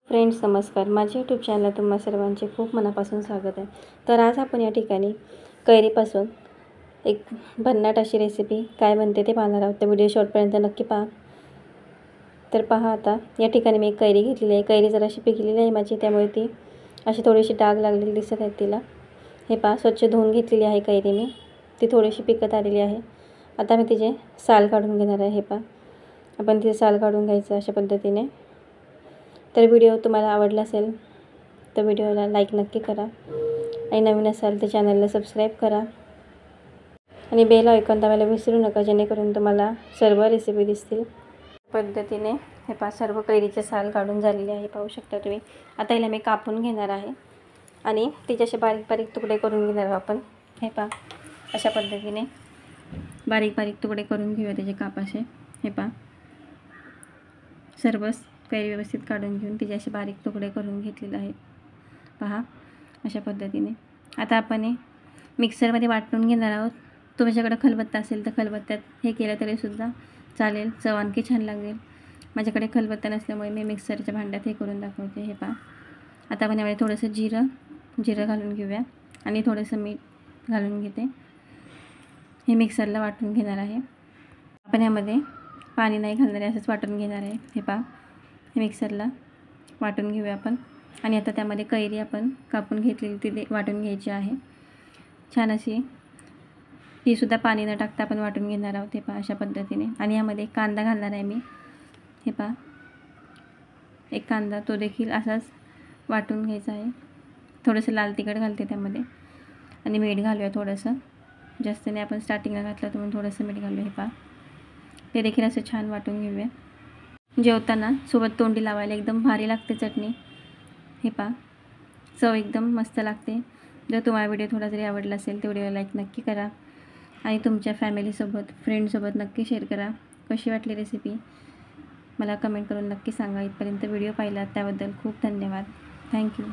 Friends नमस्कार, माझ्या YouTube चॅनलला तुम्हा सर्वांचे खूप मनापासून स्वागत आहे। तर आज आपण या ठिकाणी कैरीपासून एक भन्नाट अशी रेसिपी काय बनते ते पाहणार आहोत। तर व्हिडिओ शेवटपर्यंत नक्की पहा। तर पहा, आता या ठिकाणी मी एक कैरी घेतलेली आहे। कैरी जराशी पिकलेली आहे माझी, त्यामुळे ती अशी थोडीशी डाग लागलेली दिसत आहे तिला। हे पहा, स्वच्छ धुवून घेतलेली आहे कैरी मी, ती थोडीशी पिकत आलेली आहे। आता मी तिचे साल काढून घेणार आहे। हे पहा, आपण तिचे साल काढून घ्यायचं अशा पद्धतीने। तर व्हिडिओ तुम्हाला आवडला असेल तर व्हिडिओला लाईक नक्की करा आणि नवीन असाल तर चॅनलला सबस्क्राईब करा आणि बेल आयकॉन दाबायला विसरू नका, जेणेकरून तुम्हाला सर्व रेसिपी दिसतील। पद्धतीने हे पहा, सर्व कैरीचे साल काढून झालेले आहे, पाहू शकता तुम्ही। आता हिला मी कापून घेणार आहे आणि तिचे असे बारीक बारीक तुकडे करून घेणार आहोत आपण। हे पहा, अशा पद्धतीने बारीक बारीक तुकडे करून घेऊया त्याचे कापाचे। हे पहा, सर्व कैरी व्यवस्थित काढून घेऊन तिचे असे बारीक तुकडे करून घेतलेले आहेत। पहा, अशा पद्धतीने। आता आपण हे मिक्सरमध्ये वाटून घेणार आहोत। तुमच्याकडे खलबत्ता असेल तर खलबत्त्यात हे केलं तरी सुद्धा चालेल, चव आणखी छान लागेल। माझ्याकडे खलबत्ता नसल्यामुळे मी मिक्सरच्या भांड्यात हे करून दाखवते। हे पहा, आता आपण यामध्ये थोडंसं जिरं घालून घेऊया आणि थोडंसं मीठ घालून घेते। हे मिक्सरला वाटून घेणार आहे। आपण यामध्ये पाणी नाही घालणार आहे, असंच वाटून घेणार आहे। हे पहा, हे मिक्सरला वाटून घेऊया आपण आणि आता त्यामध्ये कैरी आपण कापून घेतलेली ती वाटून घ्यायची आहे। छान अशी ती सुद्धा पाणी न टाकता आपण वाटून घेणार आहोत। हे पहा, अशा पद्धतीने। आणि यामध्ये कांदा घालणार आहे मी। हे पहा, एक कांदा, तो देखील असाच वाटून घ्यायचा आहे। थोडंसं लाल तिखट घालते त्यामध्ये आणि मीठ घालूया थोडंसं, जास्त नाही, आपण स्टार्टिंगला घातलं तर म्हणून थोडंसं मीठ घालूया। हे पहा, ते देखील असं छान वाटून घेऊया। जेवताना सोबत तोंडी लावायला एकदम भारी लागते चटणी। हे पहा, चव एकदम मस्त लागते। जर तुम्हाला व्हिडिओ थोडा जरी आवडला असेल तर व्हिडिओला लाईक नक्की करा आणि तुमच्या फॅमिलीसोबत फ्रेंडसोबत नक्की शेअर करा। कशी वाटली रेसिपी मला कमेंट करून नक्की सांगा। इथपर्यंत व्हिडिओ पाहिला त्याबद्दल खूप धन्यवाद। थँक्यू।